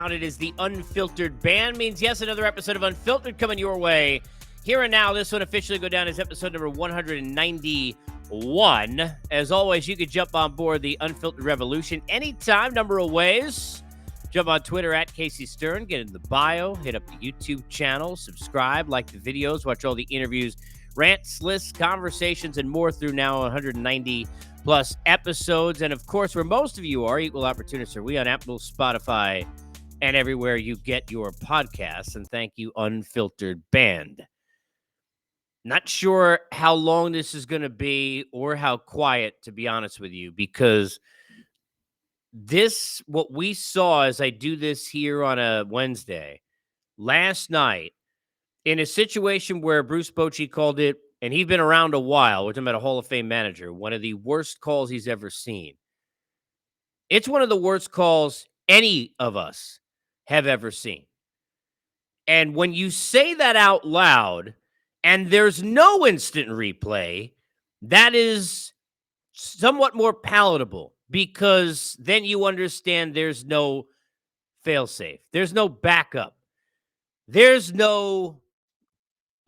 It is the Unfiltered Band. Means yes, another episode of Unfiltered coming your way. Here and now, this one officially go down as episode number 191. As always, you could jump on board the Unfiltered Revolution anytime, number of ways. Jump on Twitter at Casey Stern, get in the bio, hit up the YouTube channel, subscribe, like the videos, watch all the interviews, rants, lists, conversations, and more through now 190 plus episodes. And of course, where most of you are, equal opportunists are we on Apple, Spotify, and everywhere you get your podcasts. And thank you, Unfiltered Band. Not sure how long this is going to be or how quiet, to be honest with you, because what we saw as I do this here on a Wednesday, last night, in a situation where Bruce Bochy called it, and he's been around a while, we're talking about a Hall of Fame manager, one of the worst calls he's ever seen. It's one of the worst calls any of us have ever seen. And when you say that out loud and there's no instant replay, that is somewhat more palatable because then you understand there's no failsafe. There's no backup. There's no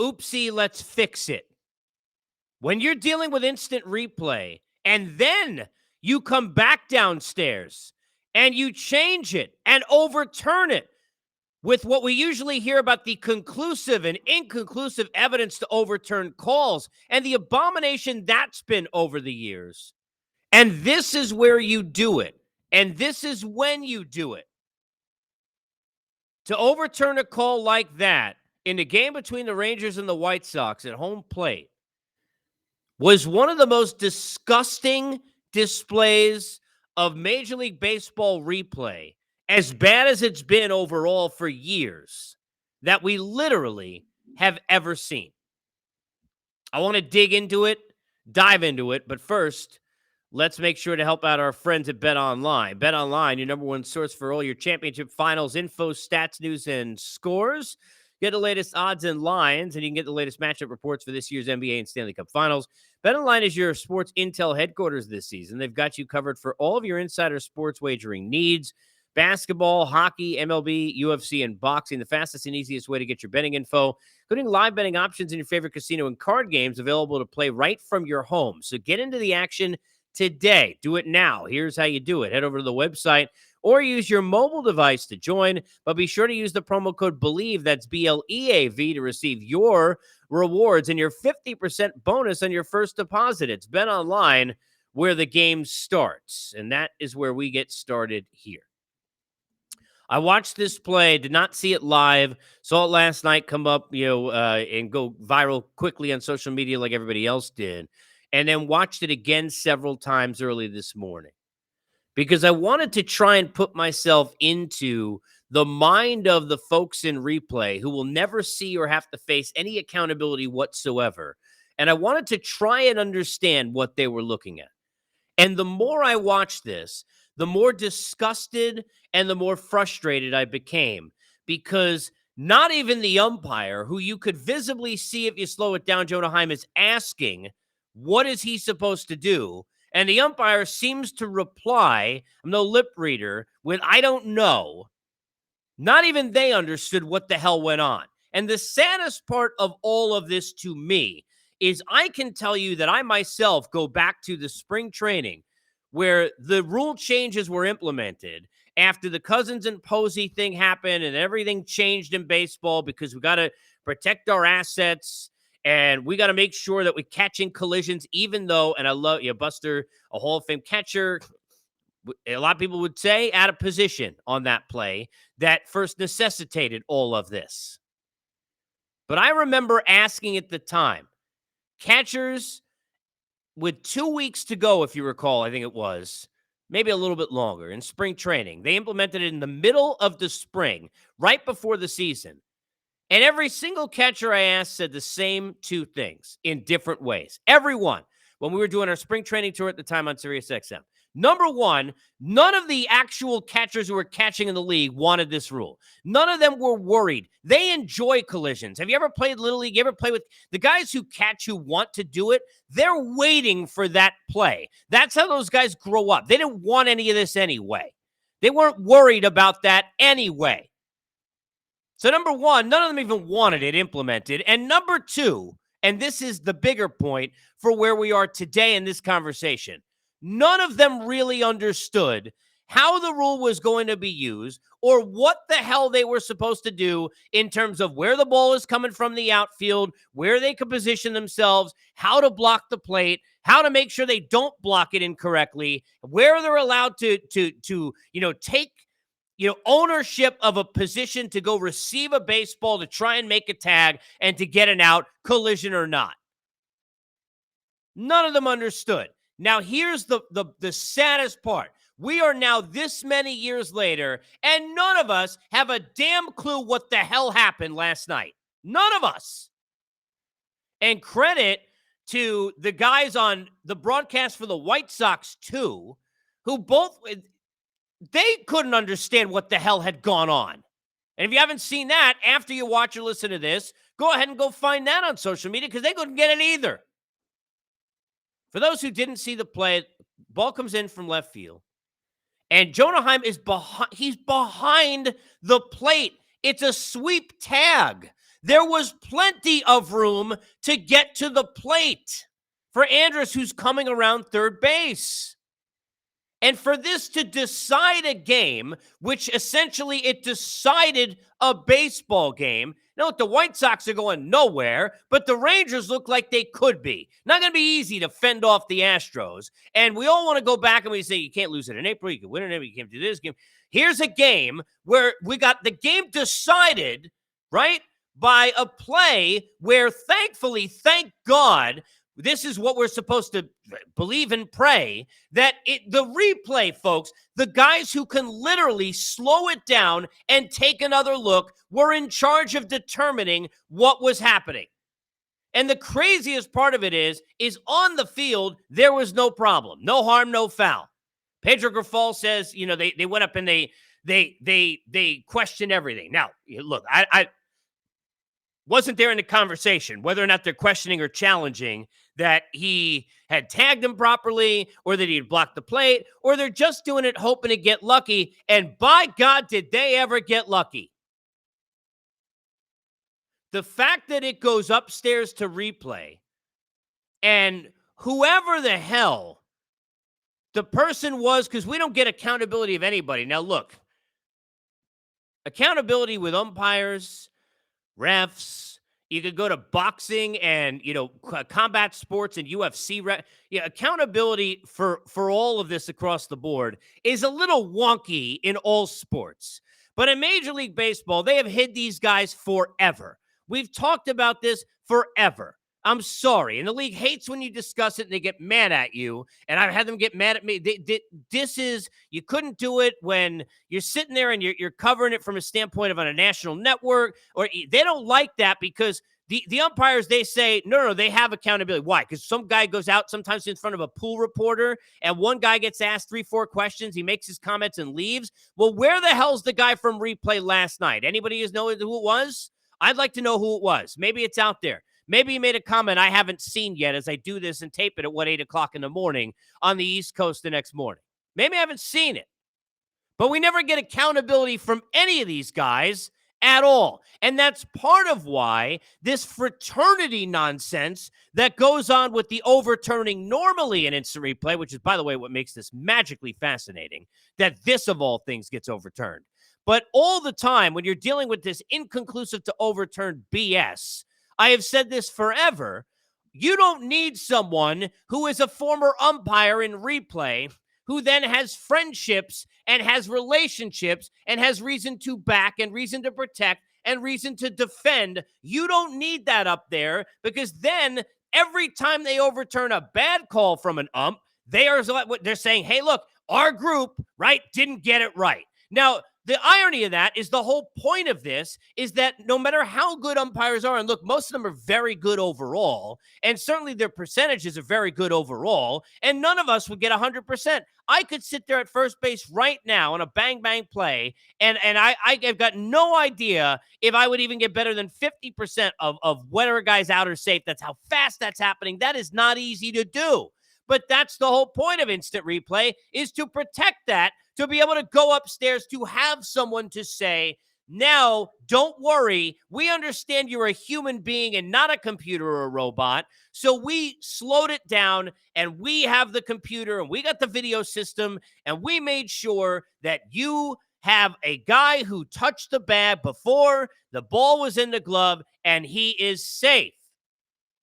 oopsie, let's fix it. When you're dealing with instant replay and then you come back downstairs and you change it and overturn it with what we usually hear about the conclusive and inconclusive evidence to overturn calls and the abomination that's been over the years. And this is where you do it. And this is when you do it. To overturn a call like that in the game between the Rangers and the White Sox at home plate was one of the most disgusting displays of Major League Baseball replay, as bad as it's been overall for years, that we literally have ever seen. I want to dig into it, dive into it, but first, let's make sure to help out our friends at BetOnline. BetOnline, your number one source for all your championship finals info, stats, news, and scores. Get the latest odds and lines, and you can get the latest matchup reports for this year's NBA and Stanley Cup Finals. BetOnline is your sports intel headquarters this season. They've got you covered for all of your insider sports wagering needs. Basketball, hockey, MLB, UFC, and boxing. The fastest and easiest way to get your betting info, including live betting options in your favorite casino and card games available to play right from your home. So get into the action today. Do it now. Here's how you do it. Head over to the website or use your mobile device to join, but be sure to use the promo code BELIEVE, that's BLEAV, to receive your rewards and your 50% bonus on your first deposit. It's BetOnline, where the game starts, and that is where we get started here. I watched this play, did not see it live, saw it last night come up, and go viral quickly on social media like everybody else did, and then watched it again several times early this morning because I wanted to try and put myself into the mind of the folks in replay who will never see or have to face any accountability whatsoever. And I wanted to try and understand what they were looking at. And the more I watched this, the more disgusted and the more frustrated I became because not even the umpire, who you could visibly see if you slow it down, Jonah Heim, is asking, what is he supposed to do? And the umpire seems to reply, I'm no lip reader, with I don't know. Not even they understood what the hell went on. And the saddest part of all of this to me is I can tell you that I myself go back to the spring training where the rule changes were implemented after the Cousins and Posey thing happened and everything changed in baseball because we got to protect our assets and we got to make sure that we catch in collisions, even though, and I love Buster, a Hall of Fame catcher, a lot of people would say out of position on that play that first necessitated all of this. But I remember asking at the time, catchers with 2 weeks to go, if you recall, I think it was, maybe a little bit longer, in spring training. They implemented it in the middle of the spring, right before the season. And every single catcher I asked said the same two things in different ways. Everyone, when we were doing our spring training tour at the time on SiriusXM. Number one, none of the actual catchers who were catching in the league wanted this rule. None of them were worried. They enjoy collisions. Have you ever played Little League? You ever play with the guys who catch who want to do it? They're waiting for that play. That's how those guys grow up. They didn't want any of this anyway. They weren't worried about that anyway. So number one, none of them even wanted it implemented. And number two, and this is the bigger point for where we are today in this conversation, none of them really understood how the rule was going to be used or what the hell they were supposed to do in terms of where the ball is coming from the outfield, where they could position themselves, how to block the plate, how to make sure they don't block it incorrectly, where they're allowed to take ownership of a position to go receive a baseball to try and make a tag and to get an out, collision or not. None of them understood. Now, here's the saddest part. We are now this many years later, and none of us have a damn clue what the hell happened last night. None of us. And credit to the guys on the broadcast for the White Sox, too, who both, they couldn't understand what the hell had gone on. And if you haven't seen that, after you watch or listen to this, go ahead and go find that on social media because they couldn't get it either. For those who didn't see the play, ball comes in from left field. And Jonah Heim is he's behind the plate. It's a sweep tag. There was plenty of room to get to the plate for Andrus, who's coming around third base. And for this to decide a game, which essentially it decided a baseball game. Now, the White Sox are going nowhere, but the Rangers look like they could be. Not going to be easy to fend off the Astros. And we all want to go back and we say, you can't lose it in April. You can win it in April. You can't do this game. Here's a game where we got the game decided, right, by a play where thankfully, thank God, this is what we're supposed to believe and pray, that the replay, folks, the guys who can literally slow it down and take another look were in charge of determining what was happening. And the craziest part of it is on the field, there was no problem. No harm, no foul. Pedro Grifol says, they went up and they questioned everything. Now, look, I wasn't there in the conversation whether or not they're questioning or challenging that he had tagged him properly or that he had blocked the plate, or they're just doing it hoping to get lucky. And by God, did they ever get lucky? The fact that it goes upstairs to replay and whoever the hell the person was, because we don't get accountability of anybody. Now, look, accountability with umpires, refs, you could go to boxing and, combat sports and UFC. Accountability for all of this across the board is a little wonky in all sports. But in Major League Baseball, they have hid these guys forever. We've talked about this forever. I'm sorry. And the league hates when you discuss it and they get mad at you. And I've had them get mad at me. You couldn't do it when you're sitting there and you're covering it from a standpoint of on a national network, or they don't like that because the umpires, they say, no, they have accountability. Why? Because some guy goes out sometimes in front of a pool reporter and one guy gets asked 3-4 questions. He makes his comments and leaves. Well, where the hell's the guy from replay last night? Anybody know who it was? I'd like to know who it was. Maybe it's out there. Maybe he made a comment I haven't seen yet as I do this and tape it at 8 o'clock in the morning on the East Coast the next morning. Maybe I haven't seen it. But we never get accountability from any of these guys at all. And that's part of why this fraternity nonsense that goes on with the overturning normally in instant replay, which is, by the way, what makes this magically fascinating, that this, of all things, gets overturned. But all the time, when you're dealing with this inconclusive to overturned BS, I have said this forever, you don't need someone who is a former umpire in replay who then has friendships and has relationships and has reason to back and reason to protect and reason to defend. You don't need that up there, because then every time they overturn a bad call from an ump, they're saying, hey, look, our group, right, didn't get it right. Now, the irony of that is the whole point of this is that no matter how good umpires are, and look, most of them are very good overall, and certainly their percentages are very good overall, and none of us would get 100%. I could sit there at first base right now on a bang-bang play, and I've got no idea if I would even get better than 50% of whether a guy's out or safe. That's how fast that's happening. That is not easy to do. But that's the whole point of instant replay, is to protect that, to be able to go upstairs to have someone to say, now, don't worry. We understand you're a human being and not a computer or a robot. So we slowed it down and we have the computer and we got the video system and we made sure that you have a guy who touched the bag before the ball was in the glove and he is safe.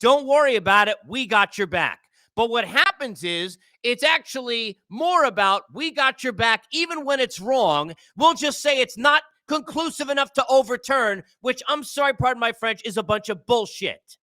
Don't worry about it. We got your back. But what happens is it's actually more about we got your back even when it's wrong. We'll just say it's not conclusive enough to overturn, which I'm sorry, pardon my French, is a bunch of bullshit.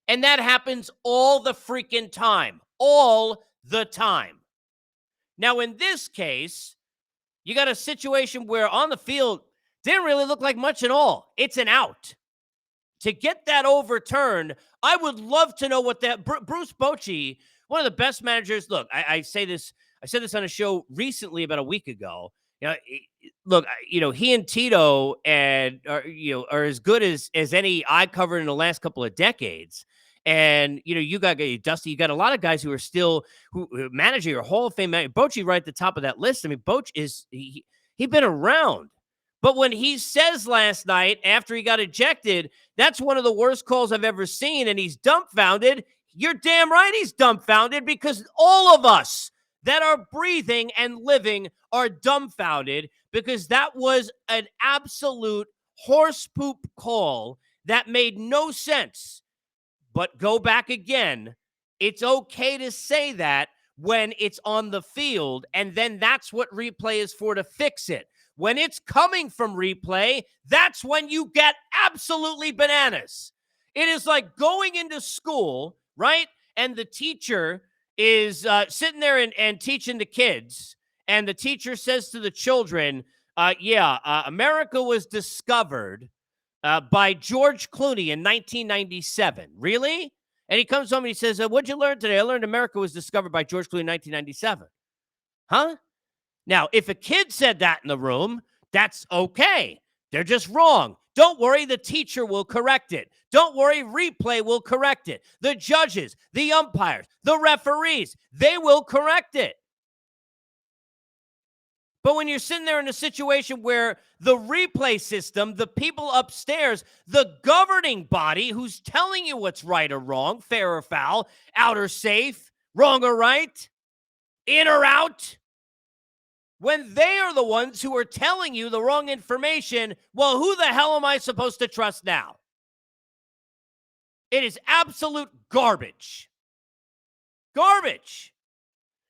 And that happens all the freaking time. All the time. Now, in this case, you got a situation where on the field, didn't really look like much at all. It's an out. To get that overturned, I would love to know what that Bruce Bochy, one of the best managers. Look, I said this on a show recently about a week ago. Look, he and Tito are as good as any I covered in the last couple of decades. And you got Dusty, you got a lot of guys who are still managing your Hall of Fame. Bochy right at the top of that list. I mean, Bochy is he's been around. But when he says last night after he got ejected, that's one of the worst calls I've ever seen, and he's dumbfounded, you're damn right he's dumbfounded, because all of us that are breathing and living are dumbfounded, because that was an absolute horse poop call that made no sense. But go back again. It's okay to say that when it's on the field, and then that's what replay is for, to fix it. When it's coming from replay, that's when you get absolutely bananas. It is like going into school, right? And the teacher is sitting there and teaching the kids. And the teacher says to the children, America was discovered by George Clooney in 1997. Really? And he comes home and he says, what'd you learn today? I learned America was discovered by George Clooney in 1997. Huh? Now, if a kid said that in the room, that's okay. They're just wrong. Don't worry, the teacher will correct it. Don't worry, replay will correct it. The judges, the umpires, the referees, they will correct it. But when you're sitting there in a situation where the replay system, the people upstairs, the governing body who's telling you what's right or wrong, fair or foul, out or safe, wrong or right, in or out, when they are the ones who are telling you the wrong information, well, who the hell am I supposed to trust now? It is absolute garbage. Garbage.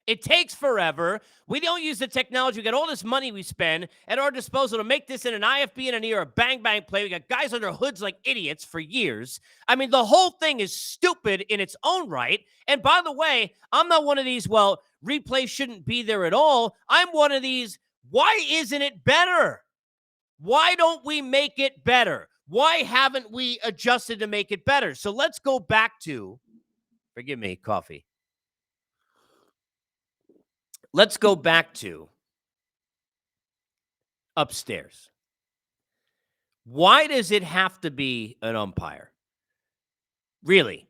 It takes forever. We don't use the technology. We got all this money we spend at our disposal to make this in an IFB and an ear, a bang-bang play. We got guys under hoods like idiots for years. I mean, the whole thing is stupid in its own right. And by the way, I'm not one of these, well, replay shouldn't be there at all. I'm one of these, why isn't it better? Why don't we make it better? Why haven't we adjusted to make it better? So let's go back to, forgive me, coffee. Let's go back to upstairs. Why does it have to be an umpire? Really?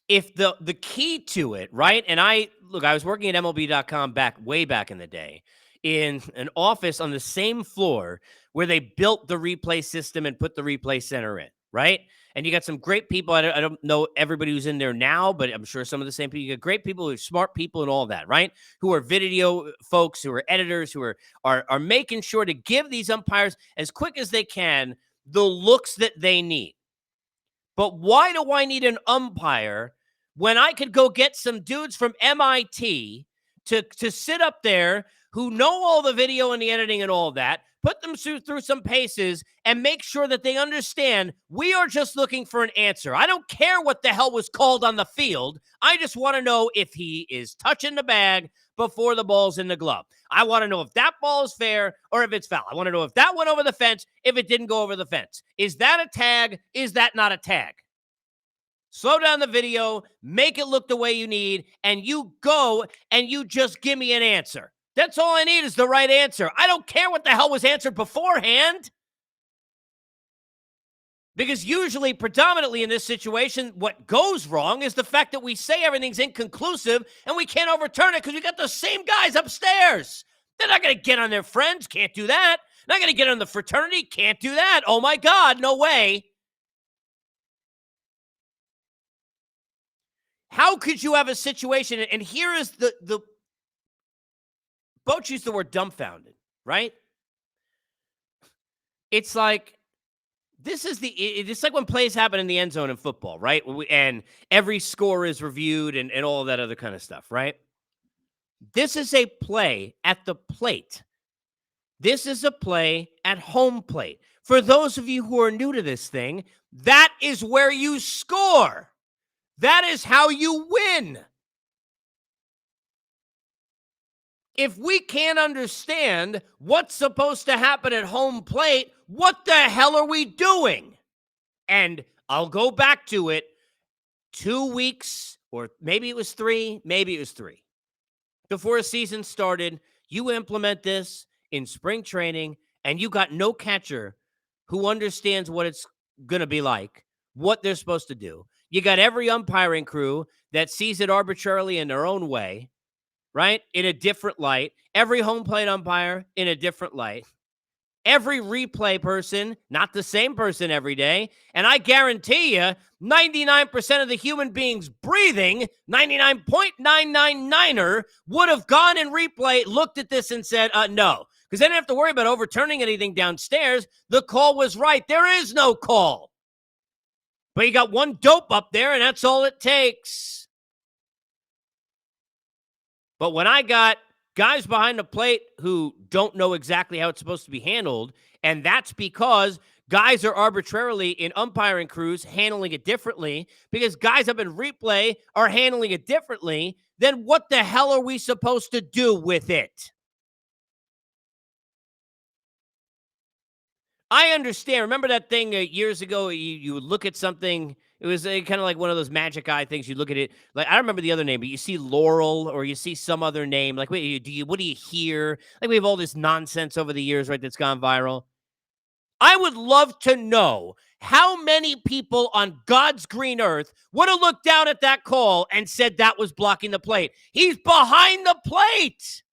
If the key to it, right? And I was working at MLB.com way back in the day in an office on the same floor where they built the replay system and put the replay center in, right? And you got some great people. I don't know everybody who's in there now, but I'm sure some of the same people. You got great people who are smart people and all that, right? Who are video folks, who are editors, who are making sure to give these umpires as quick as they can the looks that they need. But why do I need an umpire when I could go get some dudes from MIT to sit up there who know all the video and the editing and all that, put them through some paces and make sure that they understand we are just looking for an answer. I don't care what the hell was called on the field. I just want to know if he is touching the bag before the ball's in the glove. I want to know if that ball is fair or if it's foul. I want to know if that went over the fence, if it didn't go over the fence. Is that a tag? Is that not a tag? Slow down the video, make it look the way you need, and you go and you just give me an answer. That's all I need is the right answer. I don't care what the hell was answered beforehand. Because usually, predominantly in this situation, what goes wrong is the fact that we say everything's inconclusive and we can't overturn it because we got the same guys upstairs. They're not going to get on their friends. Can't do that. Not going to get on the fraternity. Can't do that. Oh, my God. No way. How could you have a situation? And here is the Boch used the word dumbfounded, right? It's like, it's like when plays happen in the end zone in football, right? And every score is reviewed and all that other kind of stuff, right? This is a play at the plate. This is a play at home plate. For those of you who are new to this thing, that is where you score. That is how you win. If we can't understand what's supposed to happen at home plate, what the hell are we doing? And I'll go back to it 2 weeks, or maybe it was 3, before a season started. You implement this in spring training, and you got no catcher who understands what it's going to be like, what they're supposed to do. You got every umpiring crew that sees it arbitrarily in their own way, right? In a different light. Every home plate umpire in a different light. Every replay person, not the same person every day. And I guarantee you, 99% of the human beings breathing, 99.999er, would have gone in replay, looked at this and said, no. Because they didn't have to worry about overturning anything downstairs. The call was right. There is no call. But you got one dope up there, and that's all it takes. But when I got guys behind the plate who don't know exactly how it's supposed to be handled, and that's because guys are arbitrarily in umpiring crews handling it differently, because guys up in replay are handling it differently, then what the hell are we supposed to do with it? I understand. Remember that thing years ago, you would look at something. It was kind of like one of those magic eye things. You look at it, like, I don't remember the other name, but you see Laurel or you see some other name. Like, wait, what do you hear? Like, we have all this nonsense over the years, right, that's gone viral. I would love to know how many people on God's green earth would have looked down at that call and said that was blocking the plate. He's behind the plate.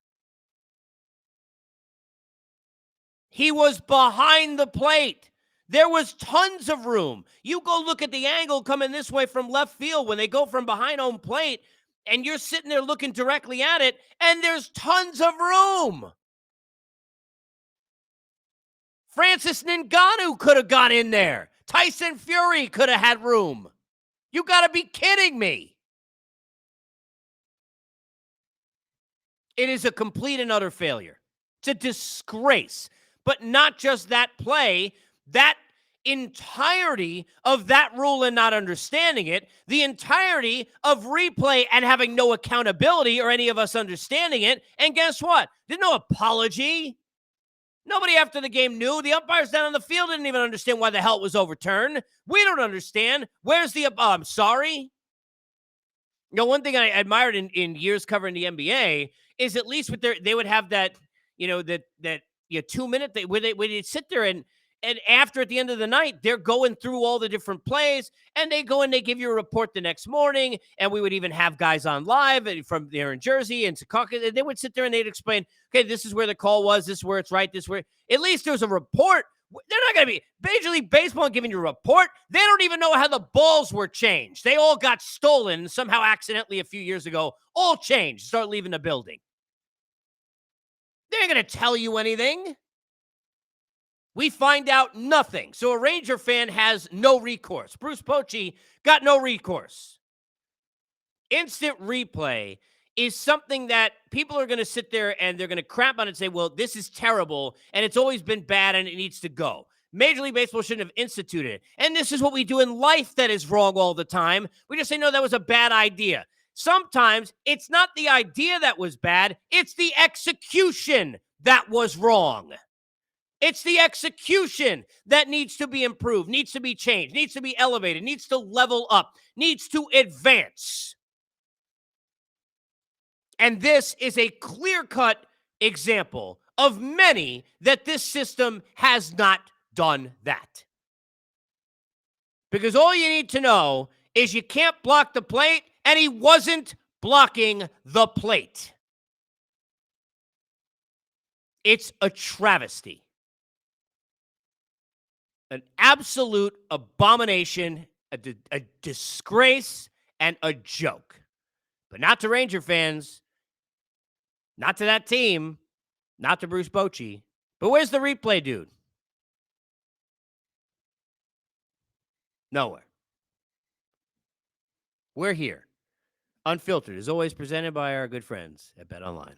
He was behind the plate. There was tons of room. You go look at the angle coming this way from left field when they go from behind home plate, and you're sitting there looking directly at it, and there's tons of room. Francis Ngannou could have got in there. Tyson Fury could have had room. You got to be kidding me. It is a complete and utter failure. It's a disgrace. But not just that play, that entirety of that rule and not understanding it, the entirety of replay and having no accountability or any of us understanding it. And guess what? There's no apology. Nobody after the game knew. The umpires down on the field didn't even understand why the hell it was overturned. We don't understand. Where's the, I'm sorry. You know, one thing I admired in years covering the NBA is at least with they would have that, that 2 minute where they'd sit there and after at the end of the night, they're going through all the different plays, and they go and they give you a report the next morning. And we would even have guys on live from there in Jersey and Secaucus, and they would sit there and they'd explain, okay, this is where the call was, this is where it's right, this is where, at least there's a report. They're not going to be Major League Baseball giving you a report. They don't even know how the balls were changed. They all got stolen somehow accidentally a few years ago, all changed, start leaving the building. They're going to tell you anything. We find out nothing. So a Ranger fan has no recourse. Bruce Bochy got no recourse. Instant replay is something that people are going to sit there and they're going to crap on and say, well, this is terrible and it's always been bad and it needs to go. Major League Baseball shouldn't have instituted it. And this is what we do in life that is wrong all the time. We just say, no, that was a bad idea. Sometimes it's not the idea that was bad. It's the execution that was wrong. It's the execution that needs to be improved, needs to be changed, needs to be elevated, needs to level up, needs to advance. And this is a clear-cut example of many that this system has not done that. Because all you need to know is you can't block the plate, and he wasn't blocking the plate. It's a travesty. An absolute abomination, a disgrace, and a joke. But not to Ranger fans, not to that team, not to Bruce Bochy. But where's the replay dude? Nowhere. We're here. Unfiltered is always presented by our good friends at BetOnline.